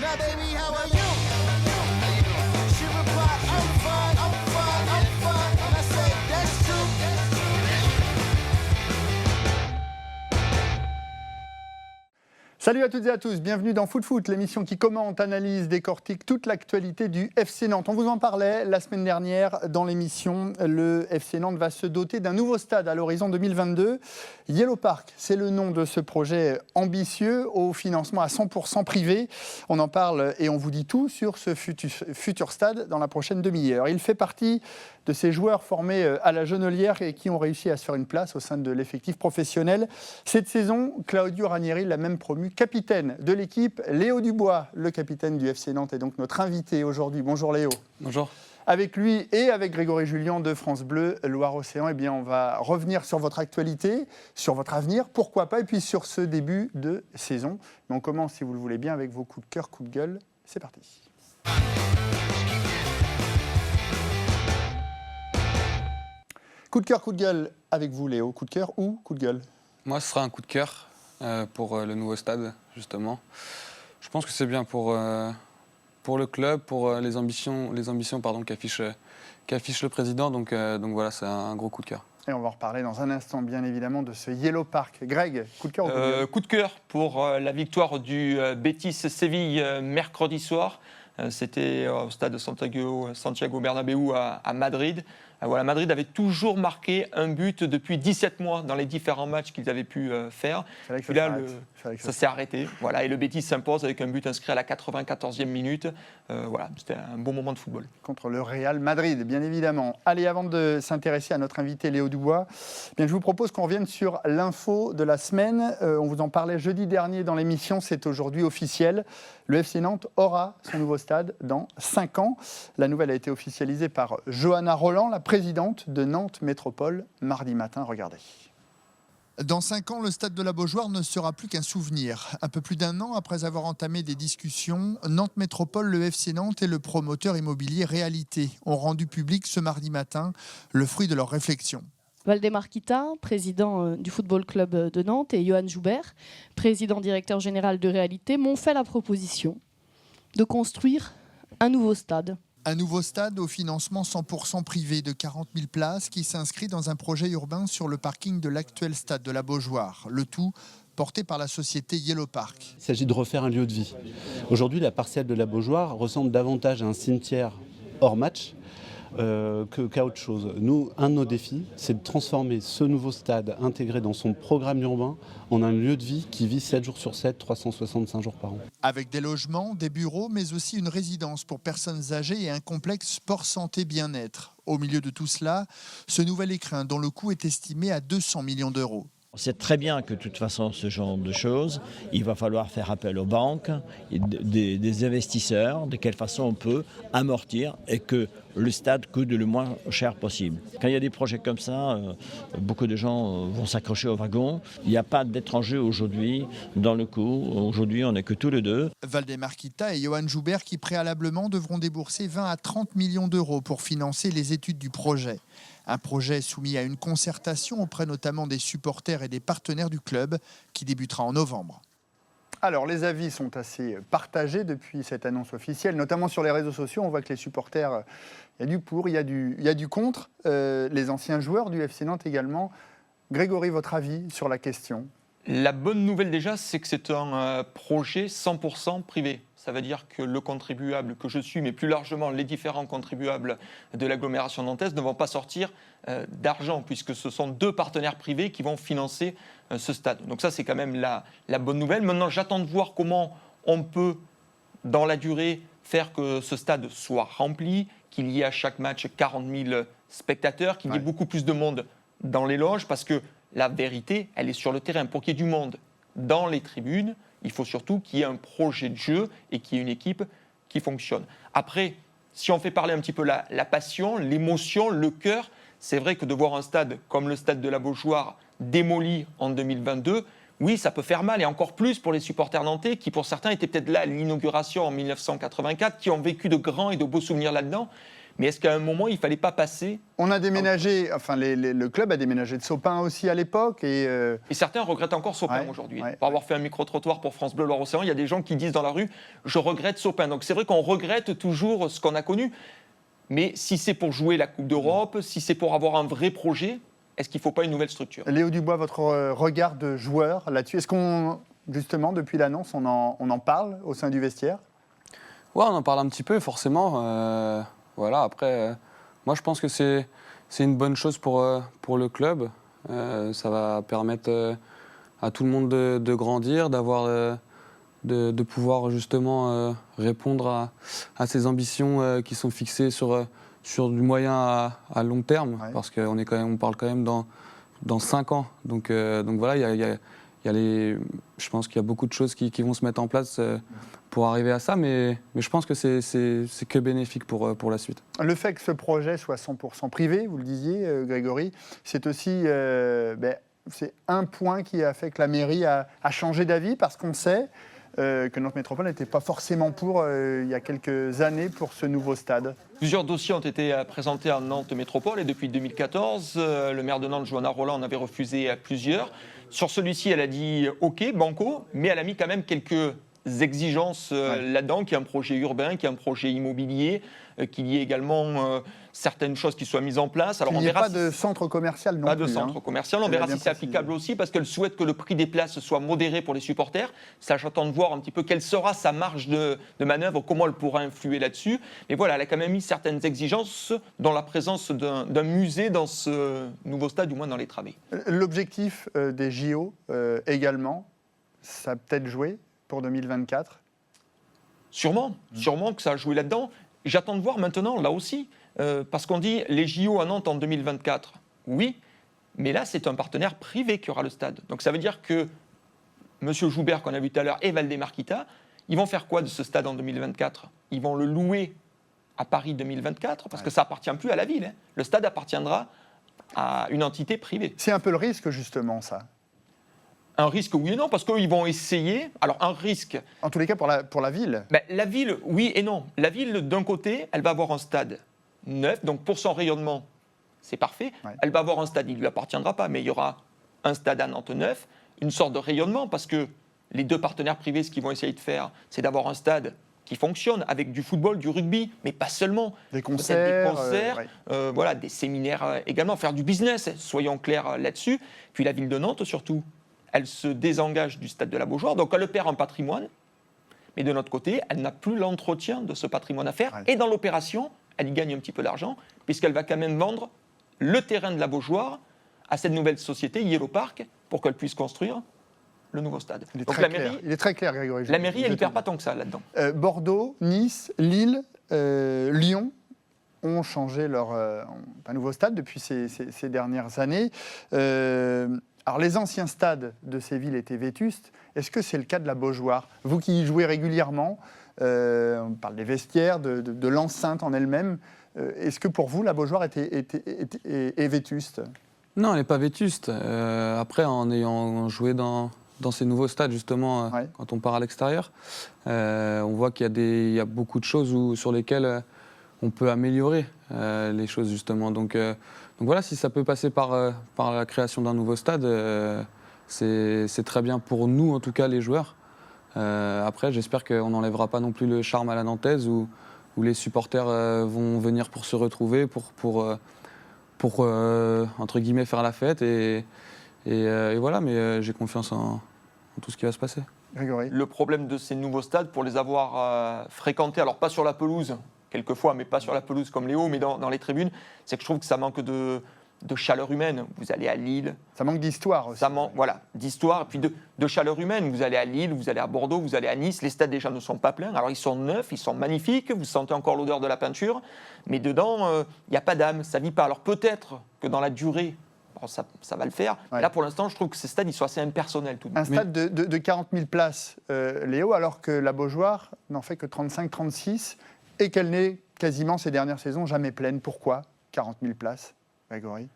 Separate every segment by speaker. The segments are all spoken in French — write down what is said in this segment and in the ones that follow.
Speaker 1: Now baby, how are you? She replied, I'm fine, I'm fine, I'm fine. And I said, that's true.
Speaker 2: Salut à toutes et à tous, bienvenue dans Foot Foot, l'émission qui commente, analyse, décortique toute l'actualité du FC Nantes. On vous en parlait la semaine dernière dans l'émission. Le FC Nantes va se doter d'un nouveau stade à l'horizon 2022. Yellow Park, c'est le nom de ce projet ambitieux au financement à 100% privé. On en parle et on vous dit tout sur ce futur stade dans la prochaine demi-heure. Il fait partie de ces joueurs formés à la Genolière et qui ont réussi à se faire une place au sein de l'effectif professionnel. Cette saison, Claudio Ranieri l'a même promu capitaine de l'équipe. Léo Dubois, le capitaine du FC Nantes, est donc notre invité aujourd'hui. Bonjour Léo.
Speaker 3: Bonjour.
Speaker 2: Avec lui et avec Grégory Julien de France Bleu Loire-Océan, eh bien, on va revenir sur votre actualité, sur votre avenir, pourquoi pas, et puis sur ce début de saison. Mais on commence, si vous le voulez bien, avec vos coups de cœur, coups de gueule. C'est parti. Coup de cœur, coup de gueule avec vous, Léo. Coup de cœur ou coup de gueule?
Speaker 3: Moi, ce sera un coup de cœur pour le nouveau stade, justement. Je pense que c'est bien pour le club, pour les ambitions qu'affiche le président. Donc voilà, c'est un gros coup de cœur.
Speaker 2: Et on va en reparler dans un instant, bien évidemment, de ce Yellow Park. Greg, coup de cœur ou coup de gueule?
Speaker 4: Coup de cœur pour la victoire du Betis Séville mercredi soir. C'était au stade Santiago Bernabéu à Madrid. Voilà, Madrid avait toujours marqué un but depuis 17 mois dans les différents matchs qu'ils avaient pu faire.
Speaker 2: Puis
Speaker 4: là, ça s'est arrêté. Voilà, et le Betis s'impose avec un but inscrit à la 94e minute. Voilà, c'était un bon moment de football.
Speaker 2: Contre le Real Madrid, bien évidemment. Allez, avant de s'intéresser à notre invité Léo Dubois, bien, je vous propose qu'on revienne sur l'info de la semaine. On vous en parlait jeudi dernier dans l'émission, c'est aujourd'hui officiel. Le FC Nantes aura son nouveau stade dans 5 ans. La nouvelle a été officialisée par Johanna Roland, la présidente de Nantes Métropole, mardi matin. Regardez.
Speaker 5: Dans 5 ans, le stade de la Beaujoire ne sera plus qu'un souvenir. Un peu plus d'1 an après avoir entamé des discussions, Nantes Métropole, le FC Nantes et le promoteur immobilier Réalité ont rendu public ce mardi matin le fruit de leur réflexion.
Speaker 6: Valdemar Kita, président du Football Club de Nantes, et Johan Joubert, président directeur général de Réalité, m'ont fait la proposition de construire un nouveau stade.
Speaker 5: Un nouveau stade au financement 100% privé de 40 000 places qui s'inscrit dans un projet urbain sur le parking de l'actuel stade de la Beaujoire. Le tout porté par la société Yellow Park.
Speaker 7: Il s'agit de refaire un lieu de vie. Aujourd'hui, la parcelle de la Beaujoire ressemble davantage à un cimetière hors match qu'à autre chose. Nous, un de nos défis, c'est de transformer ce nouveau stade intégré dans son programme urbain en un lieu de vie qui vit 7 jours sur 7, 365 jours par an.
Speaker 5: Avec des logements, des bureaux, mais aussi une résidence pour personnes âgées et un complexe sport santé bien-être. Au milieu de tout cela, ce nouvel écrin dont le coût est estimé à 200 millions d'euros.
Speaker 8: On sait très bien que de toute façon, ce genre de choses, il va falloir faire appel aux banques, des investisseurs, de quelle façon on peut amortir et que le stade coûte le moins cher possible. Quand il y a des projets comme ça, beaucoup de gens vont s'accrocher au wagon. Il n'y a pas d'étrangers aujourd'hui dans le coup. Aujourd'hui, on n'est que tous les deux.
Speaker 5: Valdemar Kita et Johan Joubert qui préalablement devront débourser 20 à 30 millions d'euros pour financer les études du projet. Un projet soumis à une concertation auprès notamment des supporters et des partenaires du club qui débutera en novembre.
Speaker 2: Alors, les avis sont assez partagés depuis cette annonce officielle, notamment sur les réseaux sociaux. On voit que les supporters, il y a du pour, il y a du contre. Les anciens joueurs du FC Nantes également. Grégory, votre avis sur la question?
Speaker 4: La bonne nouvelle déjà, c'est que c'est un projet 100% privé. Ça veut dire que le contribuable que je suis, mais plus largement les différents contribuables de l'agglomération nantaise ne vont pas sortir d'argent, puisque ce sont 2 partenaires privés qui vont financer ce stade. Donc ça, c'est quand même la bonne nouvelle. Maintenant, j'attends de voir comment on peut, dans la durée, faire que ce stade soit rempli, qu'il y ait à chaque match 40 000 spectateurs, qu'il y ait beaucoup plus de monde dans les loges, parce que la vérité, elle est sur le terrain. Pour qu'il y ait du monde dans les tribunes, il faut surtout qu'il y ait un projet de jeu et qu'il y ait une équipe qui fonctionne. Après, si on fait parler un petit peu la passion, l'émotion, le cœur, c'est vrai que de voir un stade comme le stade de la Beaujoire démoli en 2022, oui, ça peut faire mal, et encore plus pour les supporters nantais qui, pour certains, étaient peut-être là à l'inauguration en 1984, qui ont vécu de grands et de beaux souvenirs là-dedans. Mais est-ce qu'à un moment, il ne fallait pas passer?
Speaker 2: On a déménagé, enfin le club a déménagé de Sopin aussi à l'époque. Et
Speaker 4: certains regrettent encore Sopin
Speaker 2: Ouais,
Speaker 4: aujourd'hui.
Speaker 2: ouais,
Speaker 4: Pour avoir fait un micro-trottoir pour France Bleu Loire-Océan, il y a des gens qui disent dans la rue « je regrette Sopin ». Donc c'est vrai qu'on regrette toujours ce qu'on a connu. Mais si c'est pour jouer la Coupe d'Europe, si c'est pour avoir un vrai projet, est-ce qu'il ne faut pas une nouvelle structure?
Speaker 2: Léo Dubois, votre regard de joueur là-dessus, est-ce qu'on, justement, depuis l'annonce, on en parle au sein du vestiaire?
Speaker 3: Ouais, on en parle un petit peu, forcément. Voilà, après, moi je pense que c'est une bonne chose pour le club. Ça va permettre à tout le monde de grandir, de pouvoir justement répondre à ces ambitions qui sont fixées sur du moyen à long terme,
Speaker 2: Ouais.
Speaker 3: parce on parle quand même dans 5 ans. Donc voilà, je pense qu'il y a beaucoup de choses qui vont se mettre en place pour arriver à ça, mais je pense que c'est que bénéfique pour la suite.
Speaker 2: Le fait que ce projet soit 100% privé, vous le disiez, Grégory, c'est aussi c'est un point qui a fait que la mairie a changé d'avis, parce qu'on sait que notre métropole n'était pas forcément pour, il y a quelques années, pour ce nouveau stade.
Speaker 4: Plusieurs dossiers ont été présentés à Nantes Métropole et depuis 2014, le maire de Nantes, Johanna Roland, en avait refusé plusieurs. Sur celui-ci, elle a dit OK, banco, mais elle a mis quand même quelques exigences là-dedans, qu'il y ait un projet urbain, qu'il y ait un projet immobilier, qu'il y ait également certaines choses qui soient mises en place. Alors,
Speaker 2: Il n'y
Speaker 4: on
Speaker 2: a
Speaker 4: verra
Speaker 2: pas de centre commercial non
Speaker 4: pas
Speaker 2: plus.
Speaker 4: de centre commercial. On
Speaker 2: Elle l'a
Speaker 4: verra
Speaker 2: bien
Speaker 4: si c'est
Speaker 2: précisé.
Speaker 4: applicable aussi, parce qu'elle souhaite que le prix des places soit modéré pour les supporters. Ça, j'attends de voir un petit peu quelle sera sa marge de manœuvre, comment elle pourra influer là-dessus. Mais voilà, elle a quand même mis certaines exigences dans la présence d'un musée dans ce nouveau stade, du moins dans les travées.
Speaker 2: L'objectif des JO également, ça a peut-être joué pour 2024.
Speaker 4: Sûrement que ça a joué là-dedans. J'attends de voir maintenant, là aussi, parce qu'on dit les JO à Nantes en 2024. Oui, mais là, c'est un partenaire privé qui aura le stade. Donc ça veut dire que M. Joubert, qu'on a vu tout à l'heure, et Valdemar-Kita, ils vont faire quoi de ce stade en 2024? Ils vont le louer à Paris 2024, parce que ça appartient plus à la ville. Le stade appartiendra à une entité privée.
Speaker 2: C'est un peu le risque, justement, ça.
Speaker 4: Un risque, oui et non, parce qu'ils vont essayer. Alors, un risque.
Speaker 2: En tous les cas, pour la ville.
Speaker 4: Ben, la ville, oui et non. La ville, d'un côté, elle va avoir un stade neuf, donc pour son rayonnement, c'est parfait.
Speaker 2: Ouais.
Speaker 4: Elle va avoir un stade, il ne lui appartiendra pas, mais il y aura un stade à Nantes neuf, une sorte de rayonnement, parce que les deux partenaires privés, ce qu'ils vont essayer de faire, c'est d'avoir un stade qui fonctionne avec du football, du rugby, mais pas seulement.
Speaker 2: Des
Speaker 4: Peut-être
Speaker 2: concerts.
Speaker 4: des concerts, voilà, des séminaires également, faire du business, soyons clairs là-dessus. Puis la ville de Nantes, surtout, elle se désengage du stade de la Beaujoire, donc elle perd un patrimoine, mais de notre côté, elle n'a plus l'entretien de ce patrimoine à faire,
Speaker 2: Ouais.
Speaker 4: et dans l'opération, elle y gagne un petit peu d'argent, puisqu'elle va quand même vendre le terrain de la Beaujoire à cette nouvelle société, Yellow Park, pour qu'elle puisse construire le nouveau stade.
Speaker 2: Il est
Speaker 4: Donc
Speaker 2: très
Speaker 4: la
Speaker 2: clair.
Speaker 4: mairie,
Speaker 2: Il est très clair, Grégory.
Speaker 4: elle ne perd pas tant que ça là-dedans.
Speaker 2: Bordeaux, Nice, Lille, Lyon ont changé un nouveau stade depuis ces dernières années. Alors, les anciens stades de ces villes étaient vétustes. Est-ce que c'est le cas de la Beaujoire? Vous qui y jouez régulièrement, on parle des vestiaires, de l'enceinte en elle-même. Est-ce que pour vous, la Beaujoire est vétuste?
Speaker 3: Non, elle n'est pas vétuste. Après, en ayant joué dans ces nouveaux stades, justement,
Speaker 2: Ouais.
Speaker 3: quand on part à l'extérieur, on voit qu'il y a beaucoup de choses sur lesquelles on peut améliorer les choses, justement. Donc voilà, si ça peut passer par la création d'un nouveau stade, c'est très bien pour nous, en tout cas les joueurs. Après, j'espère qu'on n'enlèvera pas non plus le charme à la nantaise, où les supporters vont venir pour se retrouver, pour entre guillemets, faire la fête. Et voilà, mais j'ai confiance en tout ce qui va se passer.
Speaker 2: Grégory?
Speaker 4: Le problème de ces nouveaux stades, pour les avoir fréquentés, alors pas sur la pelouse, quelquefois, mais pas sur la pelouse comme Léo, mais dans les tribunes, c'est que je trouve que ça manque de chaleur humaine. Vous allez à Lille,
Speaker 2: Ça manque d'histoire aussi.
Speaker 4: ça manque d'histoire, et puis de chaleur humaine. Vous allez à Lille, vous allez à Bordeaux, vous allez à Nice, les stades déjà ne sont pas pleins. Alors ils sont neufs, ils sont magnifiques, vous sentez encore l'odeur de la peinture, mais dedans, il n'y a pas d'âme, ça ne vit pas. Alors peut-être que dans la durée, bon, ça va le faire.
Speaker 2: Ouais.
Speaker 4: Là, pour l'instant, je trouve que ces stades, ils sont assez impersonnels. Tout de
Speaker 2: Un
Speaker 4: même.
Speaker 2: stade de 40 000 places, Léo, alors que la Beaujoire n'en fait que 35-36 et qu'elle n'est quasiment ces dernières saisons jamais pleine. Pourquoi 40 000 places, Grégory?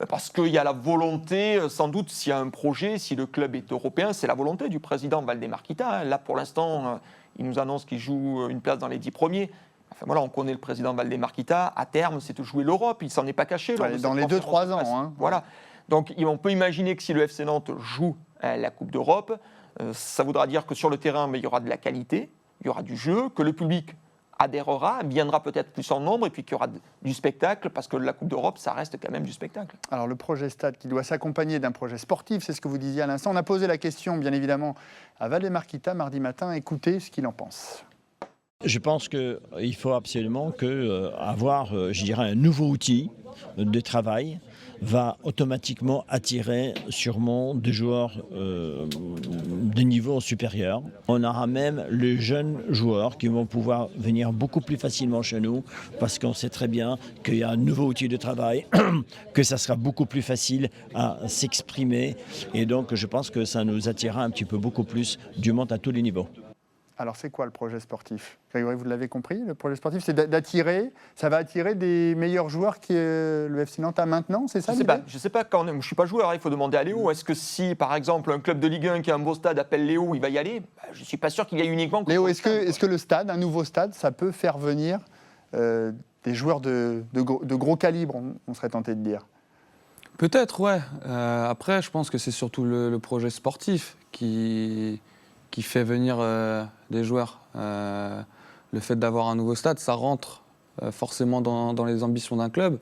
Speaker 4: Parce qu'il y a la volonté, sans doute, s'il y a un projet, si le club est européen, c'est la volonté du président Valdemar-Kita. Là, pour l'instant, il nous annonce qu'il joue une place dans les 10 premiers. Enfin, voilà, on connaît le président Valdemar Kita, à terme, c'est de jouer l'Europe, il s'en est pas caché. lors de
Speaker 2: Dans
Speaker 4: cette
Speaker 2: les
Speaker 4: conférence
Speaker 2: 2-3
Speaker 4: de presse.
Speaker 2: ans. Hein.
Speaker 4: Voilà. Donc on peut imaginer que si le FC Nantes joue la Coupe d'Europe, ça voudra dire que sur le terrain, il y aura de la qualité, il y aura du jeu, que le public adhérera, viendra peut-être plus en nombre, et puis qu'il y aura du spectacle, parce que la Coupe d'Europe, ça reste quand même du spectacle.
Speaker 2: Alors le projet stade qui doit s'accompagner d'un projet sportif, c'est ce que vous disiez à l'instant. On a posé la question, bien évidemment, à Valdemar Kita mardi matin. Écoutez ce qu'il en pense.
Speaker 8: Je pense qu'il faut absolument avoir, je dirais, un nouveau outil de travail va automatiquement attirer sûrement des joueurs de niveau supérieur. On aura même les jeunes joueurs qui vont pouvoir venir beaucoup plus facilement chez nous parce qu'on sait très bien qu'il y a un nouveau outil de travail, que ça sera beaucoup plus facile à s'exprimer et donc je pense que ça nous attirera un petit peu beaucoup plus du monde à tous les niveaux.
Speaker 2: Alors, c'est quoi le projet sportif? Grégory, vous l'avez compris, le projet sportif, c'est d'attirer, ça va attirer des meilleurs joueurs que le FC Nantes a maintenant, c'est ça?
Speaker 4: Je ne sais pas, quand je ne suis pas joueur, il faut demander à Léo. Est-ce que si, par exemple, un club de Ligue 1 qui a un beau stade appelle Léo, il va y aller? Je ne suis pas sûr qu'il y aille uniquement...
Speaker 2: Léo, est-ce que le stade, un nouveau stade, ça peut faire venir des joueurs de gros calibre, on serait tenté de dire?
Speaker 3: Peut-être, ouais. Après, je pense que c'est surtout le projet sportif qui fait venir des joueurs. Le fait d'avoir un nouveau stade, ça rentre forcément dans les ambitions d'un club,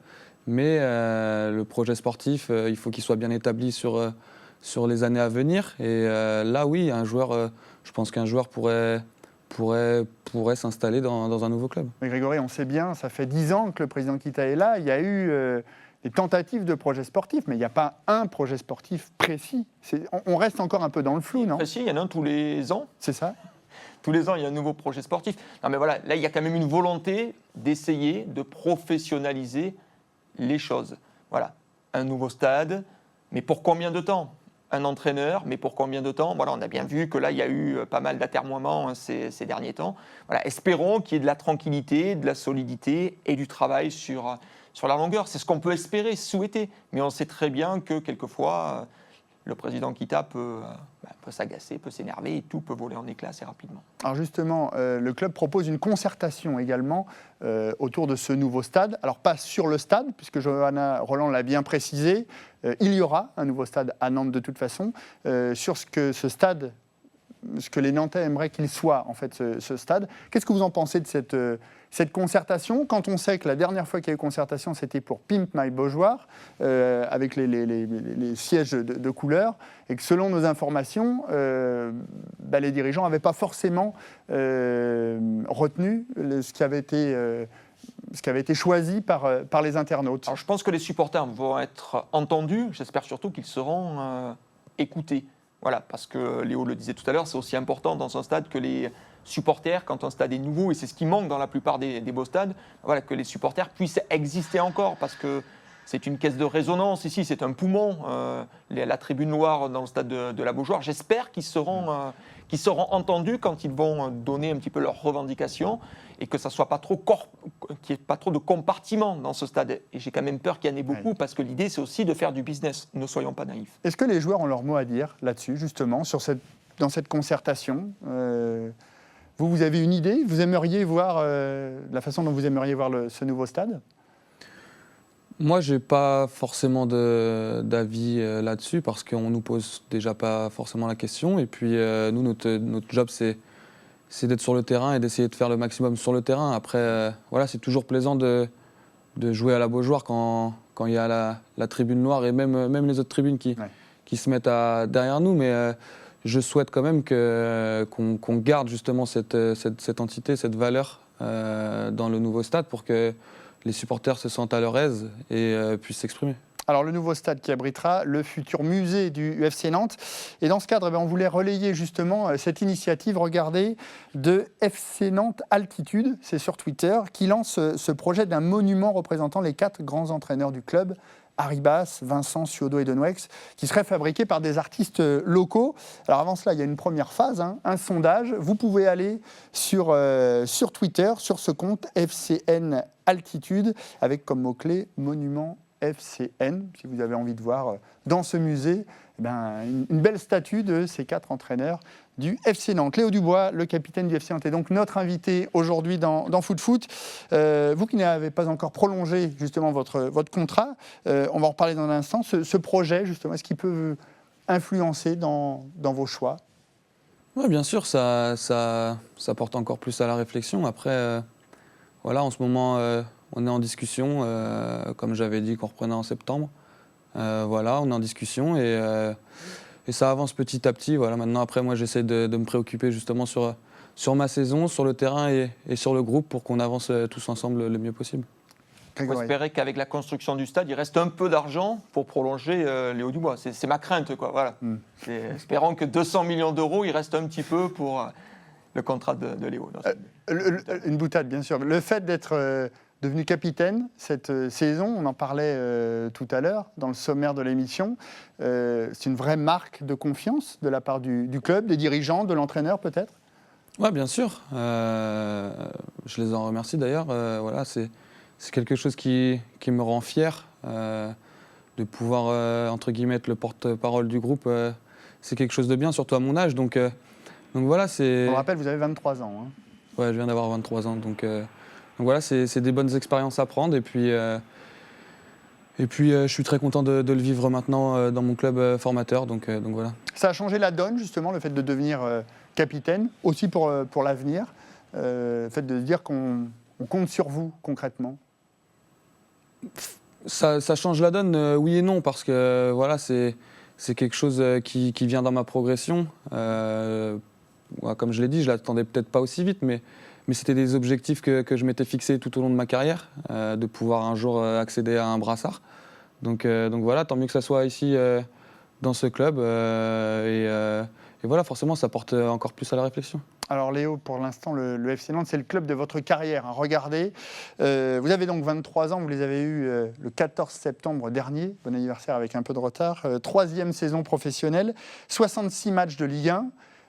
Speaker 3: mais le projet sportif, il faut qu'il soit bien établi sur les années à venir. Et là, oui, je pense qu'un joueur pourrait s'installer dans un nouveau club.
Speaker 2: Mais Grégory, on sait bien, ça fait 10 ans que le président Kita est là, il y a eu... des tentatives de projets sportifs, mais il n'y a pas un projet sportif précis. On reste encore un peu dans le flou, non?
Speaker 4: Précis, il y en a un tous les ans.
Speaker 2: C'est ça?
Speaker 4: Tous les ans, il y a un nouveau projet sportif. Non, mais voilà, là, il y a quand même une volonté d'essayer de professionnaliser les choses. Voilà, un nouveau stade, mais pour combien de temps? Un entraîneur, mais pour combien de temps? Voilà, on a bien vu que là, il y a eu pas mal d'atermoiements ces derniers temps. Voilà, espérons qu'il y ait de la tranquillité, de la solidité et du travail sur la longueur. C'est ce qu'on peut espérer, souhaiter. Mais on sait très bien que quelquefois, le président Kita peut s'agacer, peut s'énerver et tout peut voler en éclats assez rapidement.
Speaker 2: Alors justement, le club propose une concertation également autour de ce nouveau stade. Alors pas sur le stade, puisque Johanna Roland l'a bien précisé, il y aura un nouveau stade à Nantes de toute façon. Sur ce que les Nantais aimeraient qu'il soit, en fait, ce stade. Qu'est-ce que vous en pensez de cette concertation, quand on sait que la dernière fois qu'il y a eu concertation, c'était pour Pimp My Beaujoire, avec les sièges de couleur, et que selon nos informations, les dirigeants n'avaient pas forcément retenu ce qui avait été choisi par les internautes.
Speaker 4: Alors, je pense que les supporters vont être entendus, j'espère surtout qu'ils seront écoutés. Voilà, parce que Léo le disait tout à l'heure, c'est aussi important dans un stade que les supporters, quand un stade est nouveau, et c'est ce qui manque dans la plupart des beaux stades, voilà, que les supporters puissent exister encore, parce que c'est une caisse de résonance ici, c'est un poumon, la tribune noire dans le stade de la Beaujoire. J'espère qu'ils seront entendus quand ils vont donner un petit peu leurs revendications et que ça soit pas trop qu'il n'y ait pas trop de compartiments dans ce stade. Et j'ai quand même peur qu'il y en ait beaucoup, parce que l'idée, c'est aussi de faire du business. Ne soyons pas naïfs.
Speaker 2: Est-ce que les joueurs ont leur mot à dire là-dessus, justement, dans cette concertation? Vous avez une idée? Vous aimeriez voir la façon dont vous aimeriez voir ce nouveau stade?
Speaker 3: Moi, je n'ai pas forcément d'avis là-dessus, parce qu'on ne nous pose déjà pas forcément la question. Et puis, nous, notre job, c'est d'être sur le terrain et d'essayer de faire le maximum sur le terrain. Après, voilà, c'est toujours plaisant de jouer à la Beaujoire quand il y a la tribune noire et même les autres tribunes qui se mettent derrière nous. Mais je souhaite quand même qu'on garde justement cette entité, cette valeur dans le nouveau stade pour que les supporters se sentent à leur aise et puissent s'exprimer.
Speaker 2: Alors, le nouveau stade qui abritera le futur musée du FC Nantes. Et dans ce cadre, on voulait relayer justement cette initiative, regardez, de FC Nantes Altitude, c'est sur Twitter, qui lance ce projet d'un monument représentant les 4 grands entraîneurs du club, Arribas, Vincent, Ciodo et Denouex, qui serait fabriqué par des artistes locaux. Alors avant cela, il y a une première phase, un sondage. Vous pouvez aller sur Twitter, sur ce compte FCN Altitude, avec comme mot-clé monument FCN, si vous avez envie de voir dans ce musée une belle statue de ces 4 entraîneurs du FC Nantes. Léo Dubois, le capitaine du FC Nantes, est donc notre invité aujourd'hui dans Foot Foot. Vous qui n'avez pas encore prolongé justement votre contrat, on va en reparler dans un instant. Ce projet, justement, est-ce qu'il peut influencer dans vos choix?
Speaker 3: Ouais, bien sûr, ça porte encore plus à la réflexion. Après, voilà, en ce moment, on est en discussion, comme j'avais dit qu'on reprenait en septembre. Voilà, on est en discussion et ça avance petit à petit. Voilà, maintenant, après, moi, j'essaie de me préoccuper justement sur ma saison, sur le terrain et sur le groupe pour qu'on avance tous ensemble le mieux possible.
Speaker 4: Il faut espérer qu'avec la construction du stade, il reste un peu d'argent pour prolonger Léo Dubois. C'est ma crainte, quoi. Voilà. Espérons que 200 millions d'euros, il reste un petit peu pour le contrat de Léo.
Speaker 2: Une boutade, bien sûr. Le fait d'être devenu capitaine cette saison, on en parlait tout à l'heure dans le sommaire de l'émission, c'est une vraie marque de confiance de la part du club, des dirigeants, de l'entraîneur peut-être?
Speaker 3: Oui, bien sûr. Je les en remercie d'ailleurs. Voilà, c'est quelque chose qui me rend fier de pouvoir, entre guillemets, être le porte-parole du groupe. C'est quelque chose de bien, surtout à mon âge. Donc voilà, c'est...
Speaker 2: Je vous rappelle, vous avez 23 ans. Hein.
Speaker 3: Ouais, je viens d'avoir 23 ans. Donc voilà, c'est des bonnes expériences à prendre. Et puis, je suis très content de le vivre maintenant dans mon club formateur. Donc voilà.
Speaker 2: Ça a changé la donne, justement, le fait de devenir capitaine, aussi pour l'avenir. Le fait de dire qu'on compte sur vous, concrètement.
Speaker 3: Ça change la donne, oui et non, parce que voilà, c'est quelque chose qui vient dans ma progression. Comme je l'ai dit, je ne l'attendais peut-être pas aussi vite, mais c'était des objectifs que je m'étais fixés tout au long de ma carrière, de pouvoir un jour accéder à un brassard. Donc voilà, tant mieux que ça soit ici dans ce club. Et voilà, forcément, ça porte encore plus à la réflexion.
Speaker 2: Alors Léo, pour l'instant, le FC Nantes, c'est le club de votre carrière. Hein. Regardez, vous avez donc 23 ans, vous les avez eus le 14 septembre dernier. Bon anniversaire avec un peu de retard. 3e saison professionnelle, 66 matchs de Ligue 1,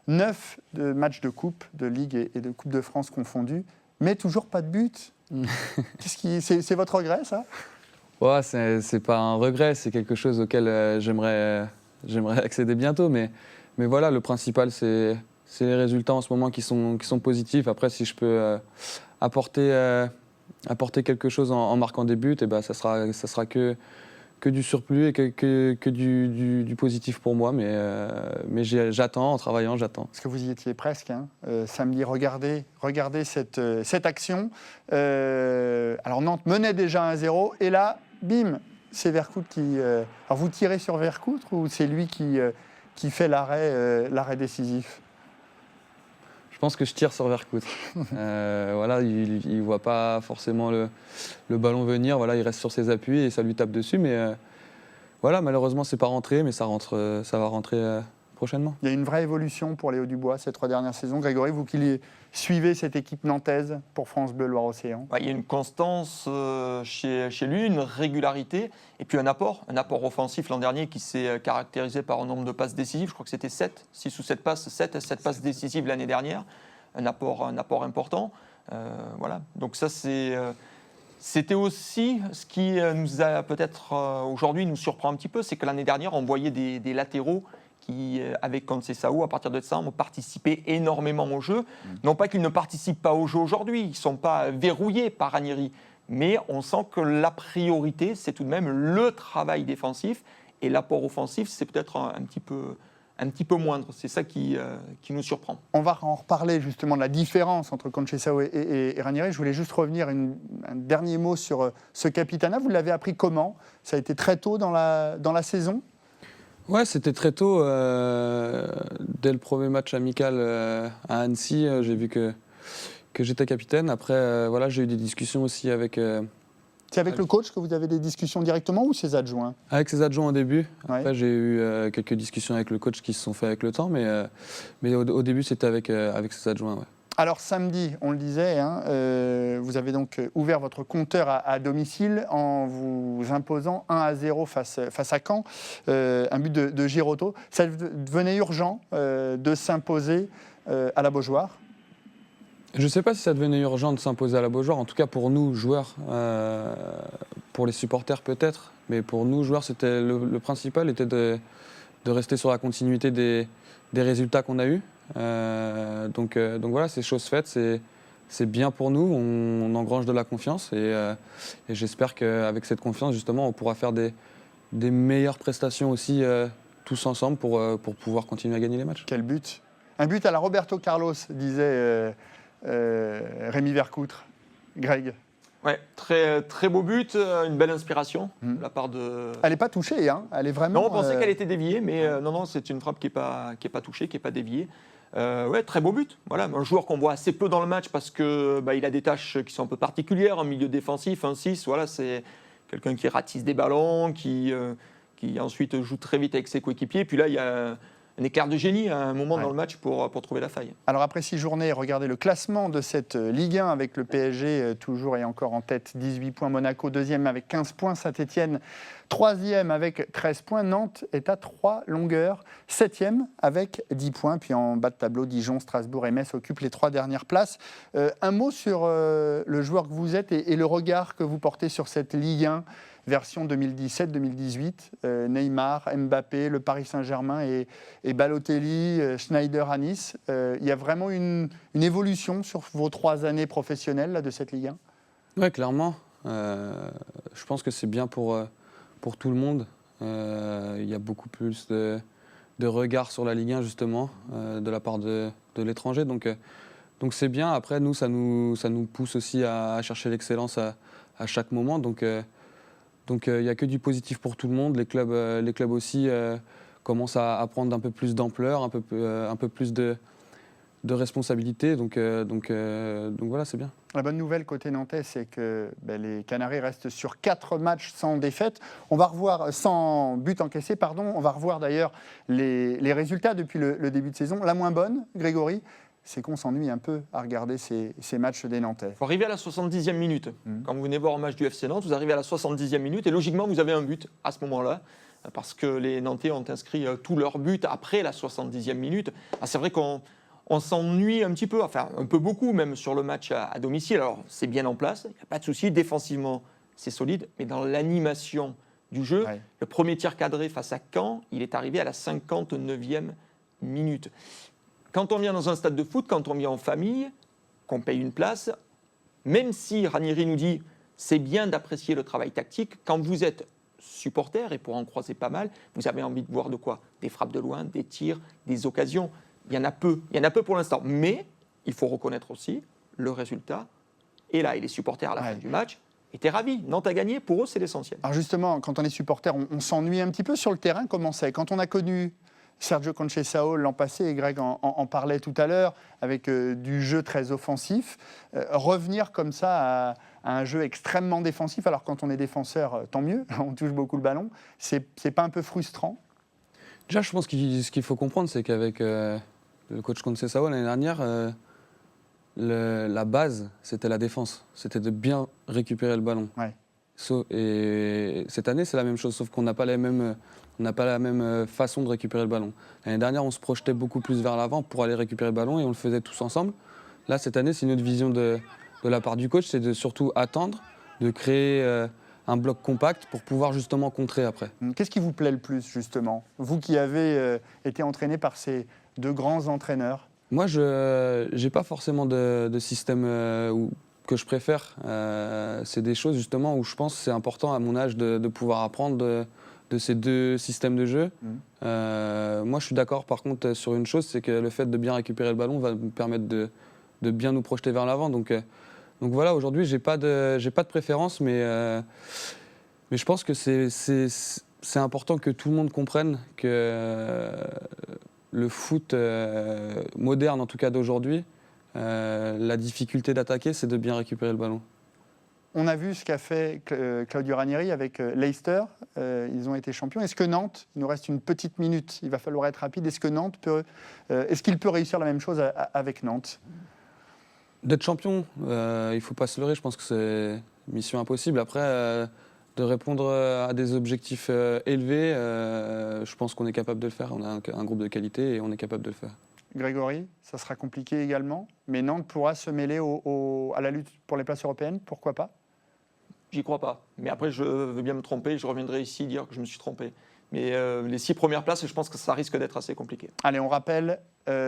Speaker 2: 9 matchs de Coupe, de Ligue et de Coupe de France confondus, mais toujours pas de but. C'est votre regret, ça?
Speaker 3: Ouais, c'est pas un regret, c'est quelque chose auquel j'aimerais accéder bientôt. Mais voilà, le principal, c'est les résultats en ce moment qui sont positifs. Après, si je peux apporter quelque chose en marquant des buts, et ben, ça sera que du surplus et que du positif pour moi. Mais j'attends, en travaillant, j'attends.
Speaker 2: Parce que vous y étiez presque, hein. Samedi, regardez cette action. Alors Nantes menait déjà 1-0, et là, bim, c'est Vercoute qui... Alors vous tirez sur Vercoute ou c'est lui qui fait l'arrêt décisif?
Speaker 3: Je pense que je tire sur Vercoute. Voilà, il ne voit pas forcément le ballon venir. Voilà, il reste sur ses appuis et ça lui tape dessus. Mais voilà, malheureusement, c'est pas rentré, mais ça va rentrer prochainement.
Speaker 2: Il y a une vraie évolution pour Léo Dubois ces 3 dernières saisons. Grégory, vous qui suivez cette équipe nantaise pour France Bleu Loire-Océan.
Speaker 4: Il y a une constance chez lui, une régularité, et puis un apport offensif l'an dernier qui s'est caractérisé par un nombre de passes décisives. Je crois que c'était 6 ou 7 passes, 7 passes décisives l'année dernière. Un apport important. Voilà. Donc ça, c'était aussi ce qui nous a peut-être aujourd'hui nous surprend un petit peu, c'est que l'année dernière, on voyait des latéraux qui, avec Conceição, à partir de ça, ont participé énormément au jeu. Non pas qu'ils ne participent pas au jeu aujourd'hui, ils ne sont pas verrouillés par Ranieri, mais on sent que la priorité, c'est tout de même le travail défensif, et l'apport offensif, c'est peut-être un petit peu moindre. C'est ça qui nous surprend.
Speaker 2: On va en reparler justement de la différence entre Conceição et Ranieri. Je voulais juste revenir un dernier mot sur ce capitanat. Vous l'avez appris comment? Ça a été très tôt dans la saison?
Speaker 3: Ouais, c'était très tôt. Dès le premier match amical à Annecy, j'ai vu que j'étais capitaine. Après, voilà, j'ai eu des discussions aussi avec...
Speaker 2: C'est avec le coach que vous avez des discussions directement ou ses adjoints?
Speaker 3: Avec ses adjoints au début.
Speaker 2: Ouais.
Speaker 3: Après, j'ai eu quelques discussions avec le coach qui se sont faites avec le temps, mais au début, c'était avec ses adjoints. Ouais.
Speaker 2: Alors samedi, on le disait, hein, vous avez donc ouvert votre compteur à domicile en vous imposant 1-0 face à Caen, un but de Girotto. Ça devenait urgent de s'imposer à la Beaujoire?
Speaker 3: Je ne sais pas si ça devenait urgent de s'imposer à la Beaujoire. En tout cas, pour nous, joueurs, pour les supporters peut-être, mais pour nous, joueurs, c'était le principal était de rester sur la continuité des résultats qu'on a eus. Donc voilà, c'est chose faite, c'est bien pour nous, on engrange de la confiance et j'espère qu'avec cette confiance, justement, on pourra faire des meilleures prestations aussi tous ensemble pour pouvoir continuer à gagner les matchs.
Speaker 2: Quel but! Un but à la Roberto Carlos, disait Rémi Vercoutre. Greg.
Speaker 4: Ouais, très beau but, une belle inspiration de la part de.
Speaker 2: Elle n'est pas touchée, hein. Elle est vraiment.
Speaker 4: Non, on pensait qu'elle était déviée, mais non, c'est une frappe qui n'est pas touchée, qui n'est pas déviée. Ouais, très beau but. Voilà, un joueur qu'on voit assez peu dans le match parce que il a des tâches qui sont un peu particulières en milieu défensif, un 6. Voilà, c'est quelqu'un qui ratisse des ballons, qui ensuite joue très vite avec ses coéquipiers. Puis là, il y a un éclair de génie à un moment dans le match pour trouver la faille.
Speaker 2: Alors après 6 journées, regardez le classement de cette Ligue 1 avec le PSG toujours et encore en tête, 18 points, Monaco 2e avec 15 points, Saint-Etienne 3e avec 13 points, Nantes est à 3 longueurs, 7e avec 10 points, puis en bas de tableau, Dijon, Strasbourg et Metz occupent les 3 dernières places. Un mot sur le joueur que vous êtes et le regard que vous portez sur cette Ligue 1 version 2017-2018, Neymar, Mbappé, le Paris Saint-Germain et Balotelli, Schneider à Nice. Il y a vraiment une évolution sur vos 3 années professionnelles là, de cette Ligue 1 ?
Speaker 3: Oui, clairement. Je pense que c'est bien pour tout le monde. Il y a beaucoup plus de regard sur la Ligue 1, justement, de la part de l'étranger. Donc c'est bien. Après, nous, ça nous pousse aussi à chercher l'excellence à chaque moment. Donc il n'y a que du positif pour tout le monde. Les clubs aussi commencent à prendre un peu plus d'ampleur, un peu plus de responsabilité. Donc voilà, c'est bien.
Speaker 2: La bonne nouvelle côté nantais, c'est que les Canaries restent sur 4 matchs sans défaite. On va revoir, sans but encaissé, pardon. On va revoir d'ailleurs les résultats depuis le début de saison. La moins bonne, Grégory, c'est qu'on s'ennuie un peu à regarder ces matchs des Nantais.
Speaker 4: Il faut arriver à la 70e minute. Quand vous venez voir un match du FC Nantes, vous arrivez à la 70e minute et logiquement, vous avez un but à ce moment-là parce que les Nantais ont inscrit tous leurs buts après la 70e minute. C'est vrai qu'on s'ennuie un petit peu, enfin un peu beaucoup même sur le match à domicile. Alors c'est bien en place, il n'y a pas de souci, défensivement c'est solide, mais dans l'animation du jeu, le premier tir cadré face à Caen, il est arrivé à la 59e minute. Quand on vient dans un stade de foot, quand on vient en famille, qu'on paye une place, même si Ranieri nous dit c'est bien d'apprécier le travail tactique, quand vous êtes supporter, et pour en croiser pas mal, vous avez envie de voir de quoi ? Des frappes de loin, des tirs, des occasions. Il y en a peu pour l'instant. Mais il faut reconnaître aussi le résultat. Et là, et les supporters à la fin du match étaient ravis. Nantes a gagné, pour eux, c'est l'essentiel.
Speaker 2: Alors justement, quand on est supporter, on s'ennuie un petit peu sur le terrain. Comment c'est ? Quand on a connu Sergio Conceição l'an passé, et Greg en parlait tout à l'heure, avec du jeu très offensif, revenir comme ça à un jeu extrêmement défensif, alors quand on est défenseur, tant mieux, on touche beaucoup le ballon, c'est pas un peu frustrant ?
Speaker 3: Déjà, je pense que ce qu'il faut comprendre, c'est qu'avec le coach Conceição l'année dernière, la base, c'était la défense. C'était de bien récupérer le ballon.
Speaker 2: Ouais.
Speaker 3: Et cette année, c'est la même chose, sauf qu'on n'a pas la même façon de récupérer le ballon. L'année dernière, on se projetait beaucoup plus vers l'avant pour aller récupérer le ballon et on le faisait tous ensemble. Là, cette année, c'est une autre vision de la part du coach, c'est de surtout attendre, de créer un bloc compact pour pouvoir justement contrer après.
Speaker 2: Qu'est-ce qui vous plaît le plus, justement ? Vous qui avez été entraîné par ces 2 grands entraîneurs.
Speaker 3: Moi, je n'ai pas forcément de système que je préfère. C'est des choses, justement, où je pense que c'est important à mon âge de pouvoir apprendre de ces 2 systèmes de jeu. Moi, je suis d'accord, par contre, sur une chose, c'est que le fait de bien récupérer le ballon va nous permettre de bien nous projeter vers l'avant. Donc voilà, aujourd'hui, j'ai pas de préférence, mais je pense que c'est important que tout le monde comprenne que le foot moderne, en tout cas d'aujourd'hui, la difficulté d'attaquer, c'est de bien récupérer le ballon.
Speaker 2: On a vu ce qu'a fait Claudio Ranieri avec Leicester. Ils ont été champions. Est-ce que Nantes, il nous reste une petite minute, il va falloir être rapide, est-ce qu'il peut réussir la même chose avec Nantes ?
Speaker 3: D'être champion, il ne faut pas se leurrer, je pense que c'est mission impossible. Après, de répondre à des objectifs élevés, je pense qu'on est capable de le faire. On a un groupe de qualité et on est capable de le faire.
Speaker 2: Grégory, ça sera compliqué également, mais Nantes pourra se mêler à la lutte pour les places européennes, pourquoi pas ?
Speaker 4: J'y crois pas. Mais après, je veux bien me tromper, je reviendrai ici dire que je me suis trompé. Mais les 6 premières places, je pense que ça risque d'être assez compliqué.
Speaker 2: Allez, on rappelle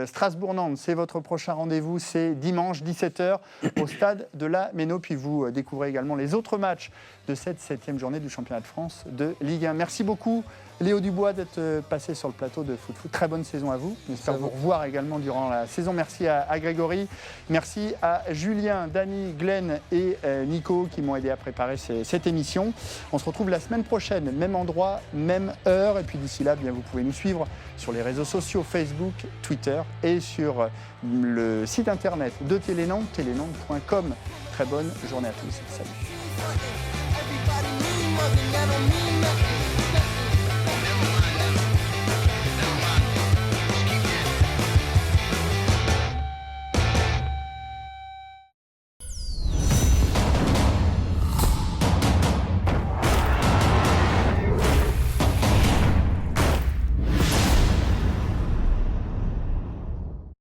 Speaker 2: Strasbourg-Nantes, c'est votre prochain rendez-vous, c'est dimanche 17h au stade de la Méno. Puis vous découvrez également les autres matchs de cette 7e journée du championnat de France de Ligue 1. Merci beaucoup Léo Dubois d'être passé sur le plateau de Foot Foot. Très bonne saison à vous. J'espère vous revoir également durant la saison. Merci à Grégory. Merci à Julien, Dany, Glenn et Nico qui m'ont aidé à préparer cette émission. On se retrouve la semaine prochaine, même endroit, même heure. Et puis d'ici là, bien, vous pouvez nous suivre sur les réseaux sociaux, Facebook, Twitter et sur le site internet de Télénantes, telenantes.com. Très bonne journée à tous. Salut.
Speaker 1: Everybody mean mugging, that don't mean nothing.